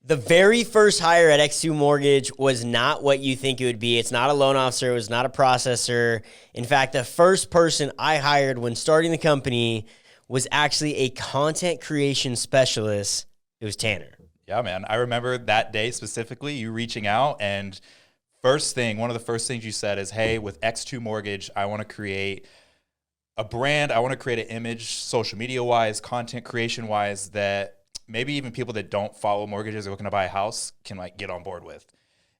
The very first hire at X2 Mortgage was not what you think it would be. It's not a loan officer. It was not a processor. In fact, the first person I hired when starting the company was actually a content creation specialist. It was Tanner. Yeah, man. I remember that day specifically, you reaching out, and one of the first things you said is, hey, with X2 Mortgage, I want to create a brand. I want to create an image, social media-wise, content creation-wise, that maybe even people that don't follow mortgages or looking to buy a house can get on board with.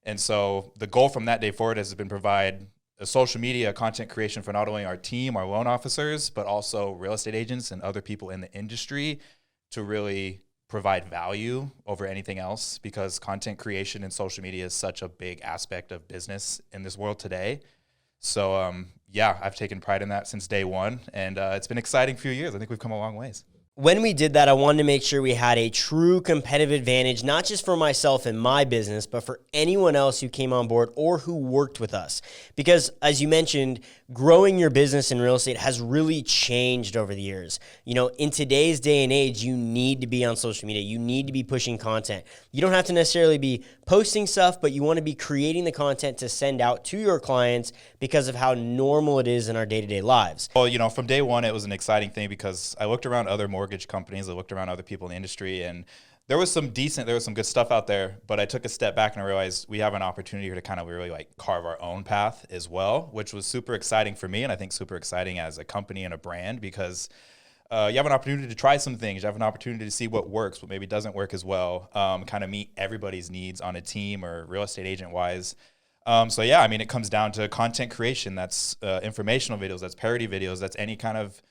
And so the goal from that day forward has been provide a social media content creation for not only our team, our loan officers, but also real estate agents and other people in the industry to really provide value over anything else, because content creation and social media is such a big aspect of business in this world today. So yeah, I've taken pride in that since day one, and it's been an exciting few years. I think we've come a long ways. When we did that, I wanted to make sure we had a true competitive advantage, not just for myself and my business, but for anyone else who came on board or who worked with us. Because as you mentioned, growing your business in real estate has really changed over the years. You know, in today's day and age, you need to be on social media. You need to be pushing content. You don't have to necessarily be posting stuff, but you want to be creating the content to send out to your clients because of how normal it is in our day-to-day lives. Well, you know, from day one, it was an exciting thing because I looked around other mortgage companies, I looked around other people in the industry, and there was some good stuff out there, but I took a step back and I realized we have an opportunity here to kind of really carve our own path as well, which was super exciting for me, and I think super exciting as a company and a brand, because you have an opportunity to try some things. You have an opportunity to see what works, what maybe doesn't work as well, kind of meet everybody's needs on a team or real estate agent wise. So yeah, I mean, it comes down to content creation. That's informational videos, that's parody videos, that's any kind of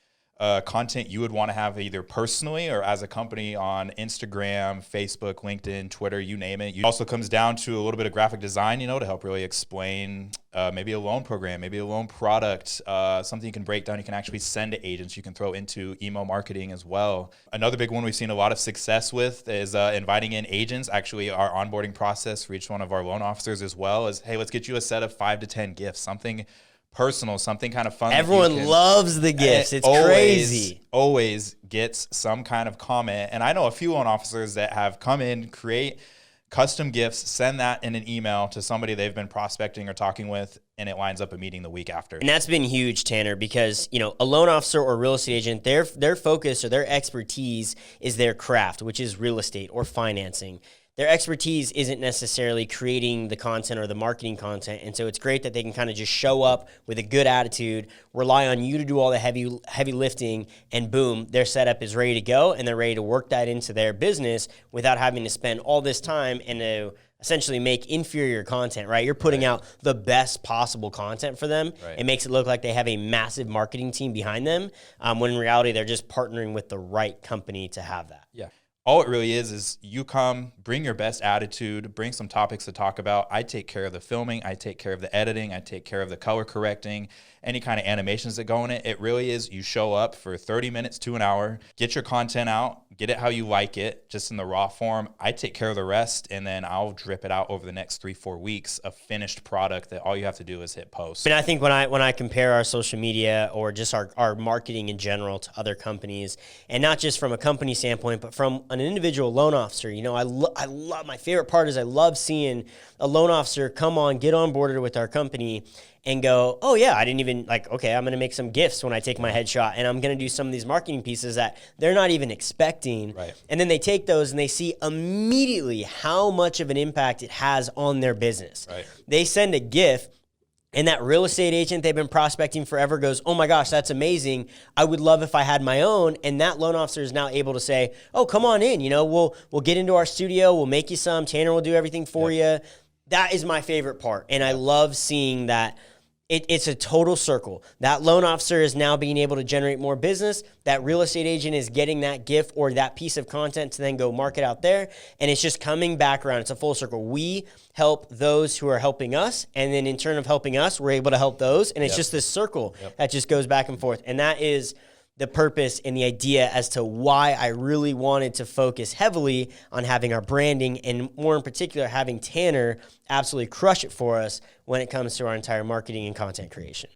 content you would want to have either personally or as a company on Instagram, Facebook, LinkedIn, Twitter, you name it. It also comes down to a little bit of graphic design, you know, to help really explain maybe a loan program, maybe a loan product, something you can break down, you can actually send to agents, you can throw into email marketing as well. Another big one we've seen a lot of success with is inviting in agents. Actually, our onboarding process for each one of our loan officers as well is, hey, let's get you a set of 5 to 10 gifts, something personal, something kind of fun. Everyone loves the gifts. It's crazy. Always gets some kind of comment. And I know a few loan officers that have come in, create custom gifts, send that in an email to somebody they've been prospecting or talking with, and it lines up a meeting the week after. And that's been huge, Tanner, because, you know, a loan officer or real estate agent, their focus or their expertise is their craft, which is real estate or financing. Their expertise isn't necessarily creating the content or the marketing content. And so it's great that they can kind of just show up with a good attitude, rely on you to do all the heavy lifting, and boom, their setup is ready to go, and they're ready to work that into their business without having to spend all this time and to essentially make inferior content, right? You're putting out the best possible content for them. Right. It makes it look like they have a massive marketing team behind them, when in reality, they're just partnering with the right company to have that. Yeah. All it really is you come, bring your best attitude, bring some topics to talk about. I take care of the filming, I take care of the editing, I take care of the color correcting, any kind of animations that go in it. It really is, you show up for 30 minutes to an hour, get your content out, get it how you like it, just in the raw form. I take care of the rest, and then I'll drip it out over the next 3-4 weeks, a finished product that all you have to do is hit post. And I think when I compare our social media or just our marketing in general to other companies, and not just from a company standpoint, but from an individual loan officer, you know, I love, my favorite part is I love seeing a loan officer come on, get on board with our company and go, oh yeah, I didn't even okay, I'm going to make some gifts when I take my headshot, and I'm going to do some of these marketing pieces that they're not even expecting. Right. And then they take those and they see immediately how much of an impact it has on their business. Right. They send a GIF, and that real estate agent they've been prospecting forever goes, oh my gosh, that's amazing. I would love if I had my own. And that loan officer is now able to say, oh, come on in. You know, we'll get into our studio. We'll make you some. Tanner will do everything for you. That is my favorite part. And I love seeing that. It's a total circle. That loan officer is now being able to generate more business. That real estate agent is getting that gift or that piece of content to then go market out there. And it's just coming back around. It's a full circle. We help those who are helping us. And then in turn of helping us, we're able to help those. And it's just this circle that just goes back and forth. And that is the purpose and the idea as to why I really wanted to focus heavily on having our branding, and more in particular, having Tanner absolutely crush it for us when it comes to our entire marketing and content creation.